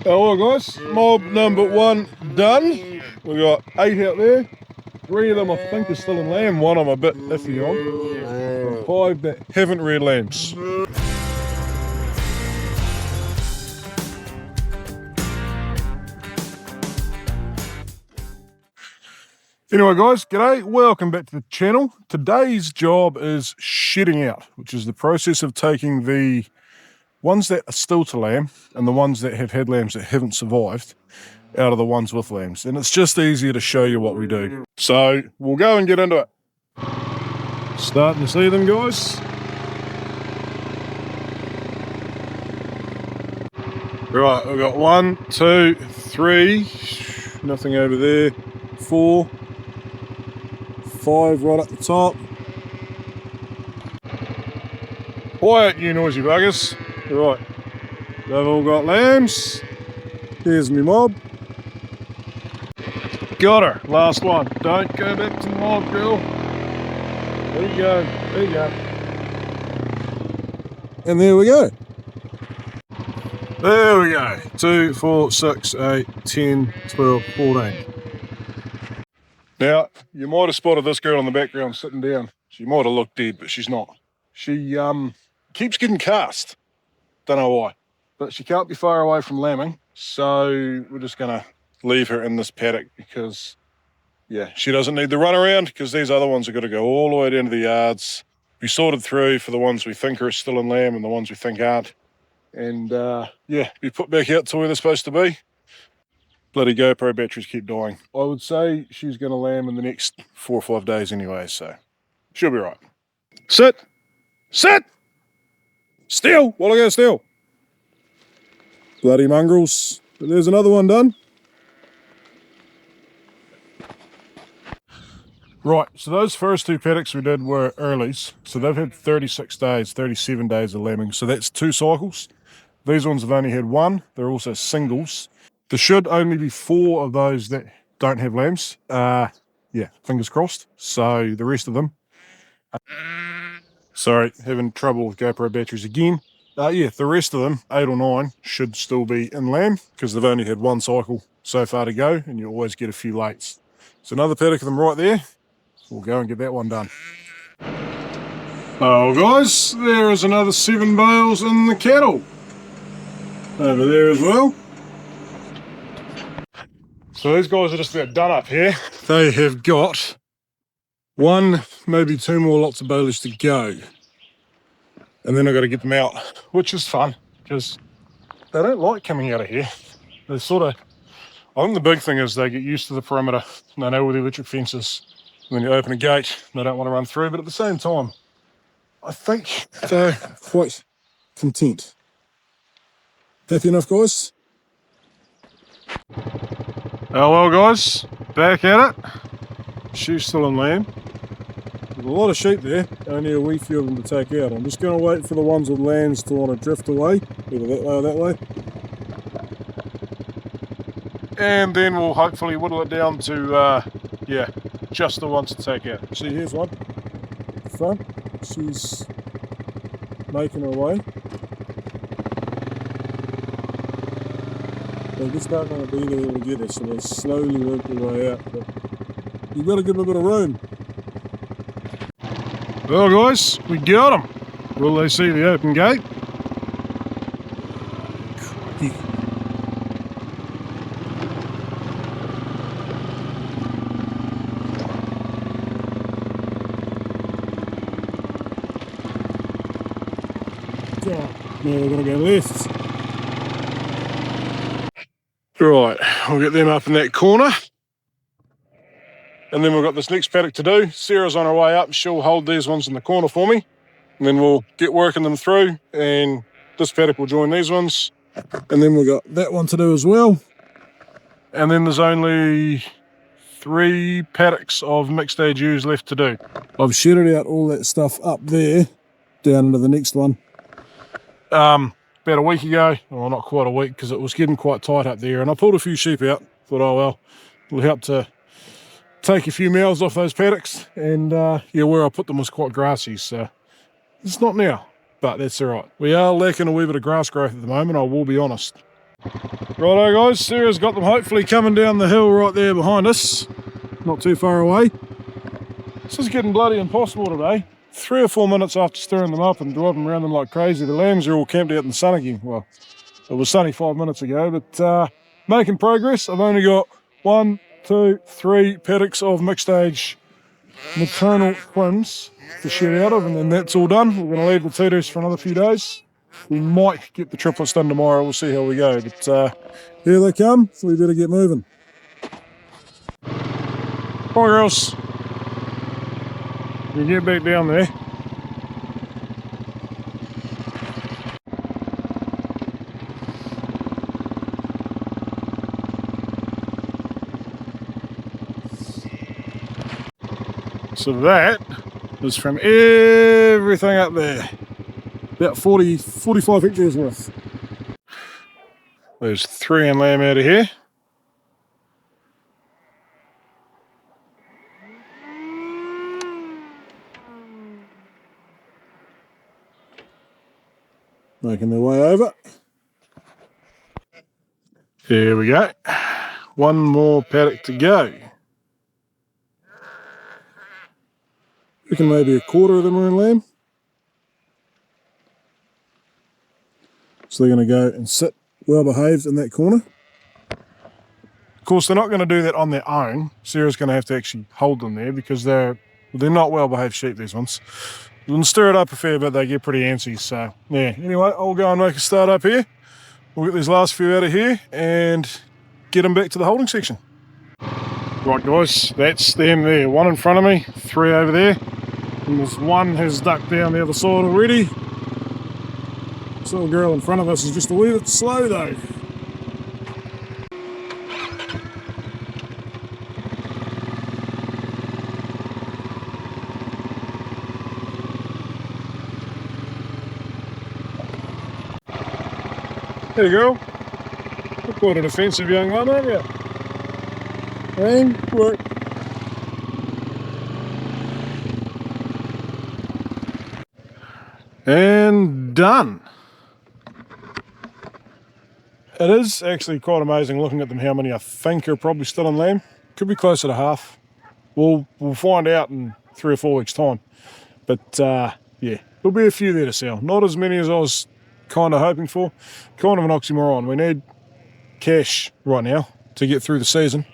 Alright guys, mob number 1 done. We got 8 out there. 3 of them I think are still in lamb, one I'm a bit iffy on. And 5 that haven't reared lambs. Anyway guys, g'day, welcome back to the channel. Today's job is shedding out, which is the process of taking the ones that are still to lamb and the ones that have had lambs that haven't survived out of the ones with lambs. And it's just easier to show you what we do. So we'll go and get into it. Starting to see them guys. Right, we've got 1, 2, 3, nothing over there, 4, 5 right up the top. Quiet, you noisy buggers. Right, they've all got lambs. Here's me mob. Got her, last one. Don't go back to the mob, girl. There you go, there you go. And there we go. There we go. 2, 4, 6, 8, 10, 12, 14. Now, you might have spotted this girl in the background sitting down. She might have looked dead, but she's not. She keeps getting cast. Don't know why. But she can't be far away from lambing, so we're just going to leave her in this paddock because, yeah, she doesn't need the run around because these other ones are going to go all the way down to the yards, be sorted through for the ones we think are still in lamb and the ones we think aren't. And, yeah, be put back out to where they're supposed to be. Bloody GoPro batteries keep dying. I would say she's going to lamb in the next 4 or 5 days anyway, so she'll be right. Sit! Sit! Still! While I go still. Bloody mongrels. But there's another one done. Right, so those first 2 paddocks we did were earlies. So they've had 36 days, 37 days of lambing. So that's 2 cycles. These ones have only had 1. They're also singles. There should only be 4 of those that don't have lambs. Yeah, fingers crossed. So the rest of them... Sorry, having trouble with GoPro batteries again. Yeah, the rest of them, 8 or 9, should still be in lamb because they've only had 1 cycle so far to go, and you always get a few lates. So another paddock of them right there. We'll go and get that one done. Oh guys, there is another 7 bales in the cattle. Over there as well. So these guys are just about done up here. They have got 1, maybe 2 more lots of bales to go. And then I've got to get them out, which is fun, because they don't like coming out of here. They're sort of, I think the big thing is they get used to the perimeter. They know where the electric fence is. When you open a gate, they don't want to run through, but at the same time, I think they're quite content. Happy enough, guys? Oh well, guys, back at it. She's still in lamb. There's a lot of sheep there, only a wee few of them to take out. I'm just going to wait for the ones with lambs to want to drift away, either that way or that way. And then we'll hopefully whittle it down to, yeah, just the ones to take out. See, here's one. Front, she's making her way. They just aren't going to be there together, so they slowly work their way out. But you've got to give them a bit of room. Well guys, we got them. Will they see the open gate? Now we're going to go left. Right, we'll get them up in that corner. And then we've got this next paddock to do. Sarah's on her way up. She'll hold these ones in the corner for me. And then we'll get working them through. And this paddock will join these ones. And then we've got that one to do as well. And then there's only 3 paddocks of mixed age ewes left to do. I've shedded out all that stuff up there, down into the next one. About a week ago, well not quite a week because it was getting quite tight up there, and I pulled a few sheep out. Thought, oh well, it'll help to take a few mouths off those paddocks, and yeah, where I put them was quite grassy, so it's not now, but that's all right. We are lacking a wee bit of grass growth at the moment, I will be honest. Righto guys, Sarah's got them hopefully coming down the hill right there behind us. Not too far away. This is getting bloody impossible today. 3 or 4 minutes after stirring them up and driving around them like crazy, the lambs are all camped out in the sun again. Well, it was sunny 5 minutes ago, but making progress. I've only got 1, 2, 3 paddocks of mixed age maternal twins to shed out of, and then that's all done. We're going to leave the tutors for another few days. We might get the triplets done tomorrow. We'll see how we go. But here they come, so we better get moving. Come on, girls. You get back down there. So that is from everything up there. About 40, 45 hectares worth. There's 3 in lamb out of here. Making their way over. There we go. 1 more paddock to go. Reckon maybe a quarter of them are in lamb. So they're going to go and sit well behaved in that corner. Of course, they're not going to do that on their own. Sarah's going to have to actually hold them there because they're not well behaved sheep, these ones. You can stir it up a fair bit, they get pretty antsy. So yeah, anyway, I'll go and make a start up here. We'll get these last few out of here and get them back to the holding section. Right guys, that's them there. 1 in front of me, 3 over there. And there's 1 who's ducked down the other side already. This little girl in front of us is just a wee bit slow though. There you go. You're quite an offensive young one, aren't you? Aim, work. And done. It is actually quite amazing looking at them how many I think are probably still in lamb. Could be closer to half. We'll find out in 3 or 4 weeks' time. But yeah, there'll be a few there to sell. Not as many as I was kind of hoping for. Kind of an oxymoron. We need cash right now to get through the season.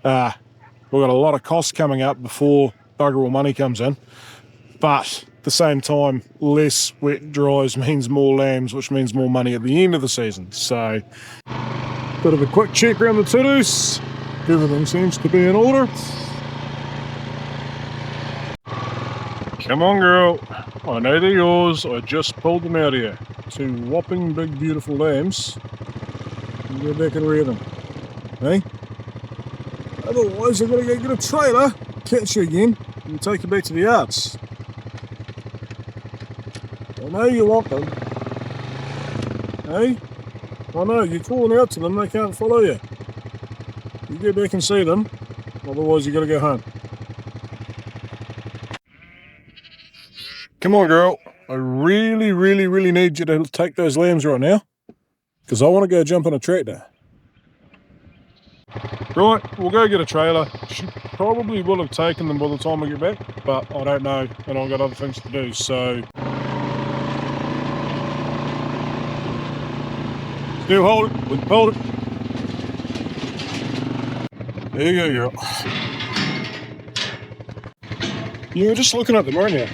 We've got a lot of costs coming up before bugger all money comes in. But at the same time, less wet dries means more lambs, which means more money at the end of the season. So, bit of a quick check around the tudus. Everything seems to be in order. Come on, girl. I know they're yours. I just pulled them out here. 2 whopping big beautiful lambs. You go back and rear them. Hey? Otherwise I've got to go get a trailer, catch you again, and take you back to the yards. I know you want them. Hey? I know, you're calling out to them, they can't follow you. You go back and see them, otherwise you got to go home. Come on, girl. I really, really, really need you to take those lambs right now, because I want to go jump on a tractor. Right, we'll go get a trailer. She probably will have taken them by the time we get back, but I don't know, and I've got other things to do, so... Still hold it, we can hold it. There you go, girl. You were just looking at them, weren't you?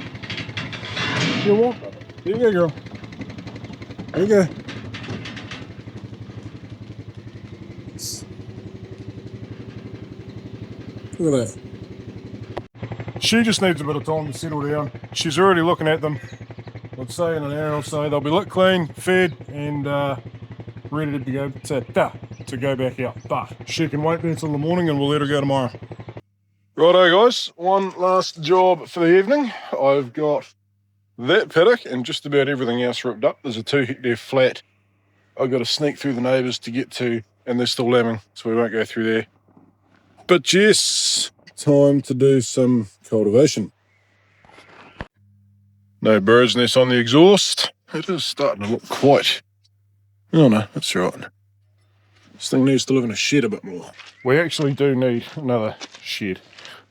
You want them. There you go, girl. There you go. Look at that. She just needs a bit of time to settle down. She's already looking at them. I'd say in an hour or so they'll be lit clean, fed, and ready to go back out. But she can wait there until the morning and we'll let her go tomorrow. Righto guys, one last job for the evening. I've got that paddock and just about everything else ripped up. There's a 2 hectare flat I've got to sneak through the neighbours to get to, and they're still lambing, so we won't go through there. But yes, time to do some cultivation. No bird's nest on the exhaust. It is starting to look quite... Oh no, that's right. This thing needs to live in a shed a bit more. We actually do need another shed.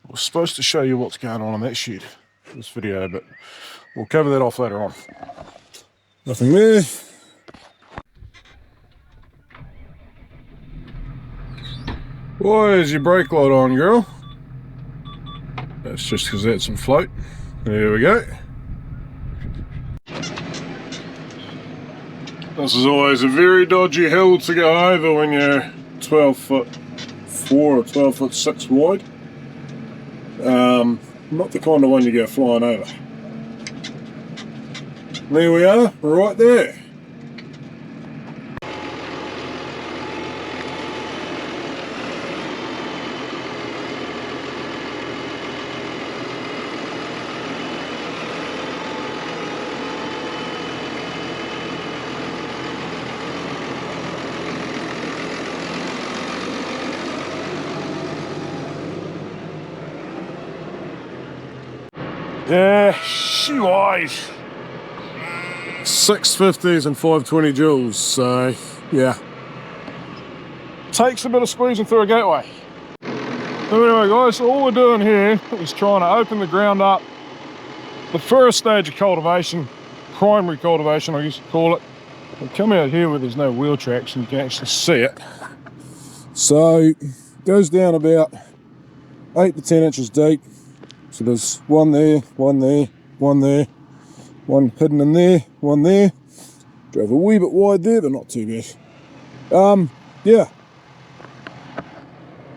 I was supposed to show you what's going on in that shed for this video, but we'll cover that off later on. Nothing there. Why is your brake light on, girl? That's just because that's in float. There we go. This is always a very dodgy hill to go over when you're 12'4" or 12'6" wide. Not the kind of one you go flying over. There we are, right there. Yeah, she wise. 650s and 520 joules, so yeah. Takes a bit of squeezing through a gateway. So anyway guys, all we're doing here is trying to open the ground up. The first stage of cultivation, primary cultivation I used to call it. We come out here where there's no wheel tracks and you can actually see it. So it goes down about 8 to 10 inches deep. So there's one there, one there, one there, one hidden in there, one there. Drove a wee bit wide there, but not too bad. Yeah.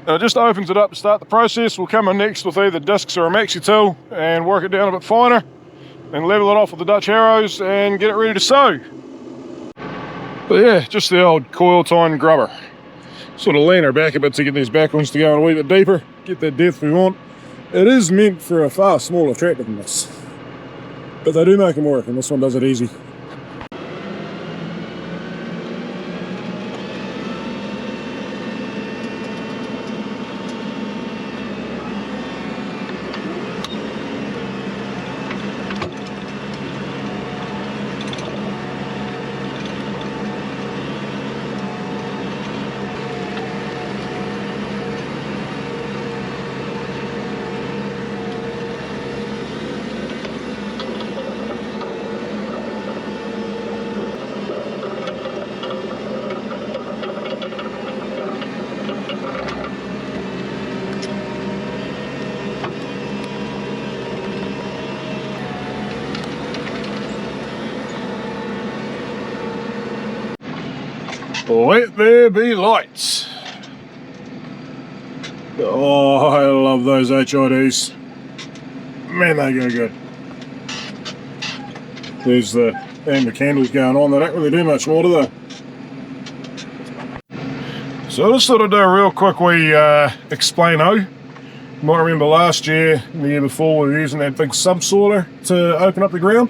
It just opens it up to start the process. We'll come in next with either discs or a maxi tool and work it down a bit finer and level it off with the Dutch harrows and get it ready to sow. But yeah, just the old coil tine grubber. Sort of lean her back a bit to get these back ones to go in a wee bit deeper, get that depth we want. It is meant for a far smaller tractor than this, but they do make them work, and this one does it easy. Let there be lights. Oh, I love those HIDs. Man, they go good. There's the amber candles going on. They don't really do much more, do they? So I just thought I'd do a real quick wee explain-o. You might remember last year, the year before, we were using that big subsoiler to open up the ground.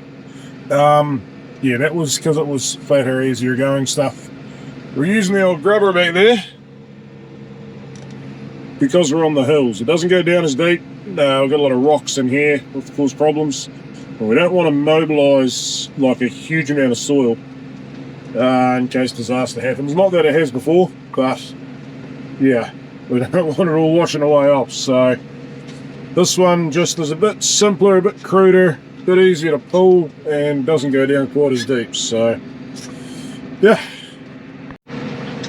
Yeah, that was because it was flatter, easier going stuff. We're using the old grubber back there because we're on the hills. It doesn't go down as deep. We've got a lot of rocks in here which cause problems. But we don't want to mobilise like a huge amount of soil in case disaster happens. Not that it has before, but yeah, we don't want it all washing away off. So this one just is a bit simpler, a bit cruder, a bit easier to pull, and doesn't go down quite as deep. So yeah.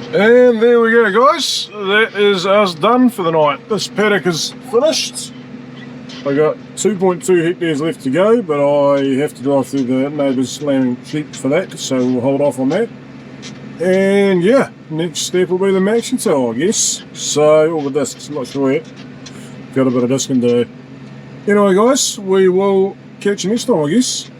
And there we go guys, that is us done for the night. This paddock is finished. I got 2.2 hectares left to go, but I have to drive through the neighbour's lambing sheep for that, so we'll hold off on that. And yeah, next step will be the maxi tool, I guess. So, all the discs, not sure yet. Got a bit of discing to do. Anyway guys, we will catch you next time, I guess.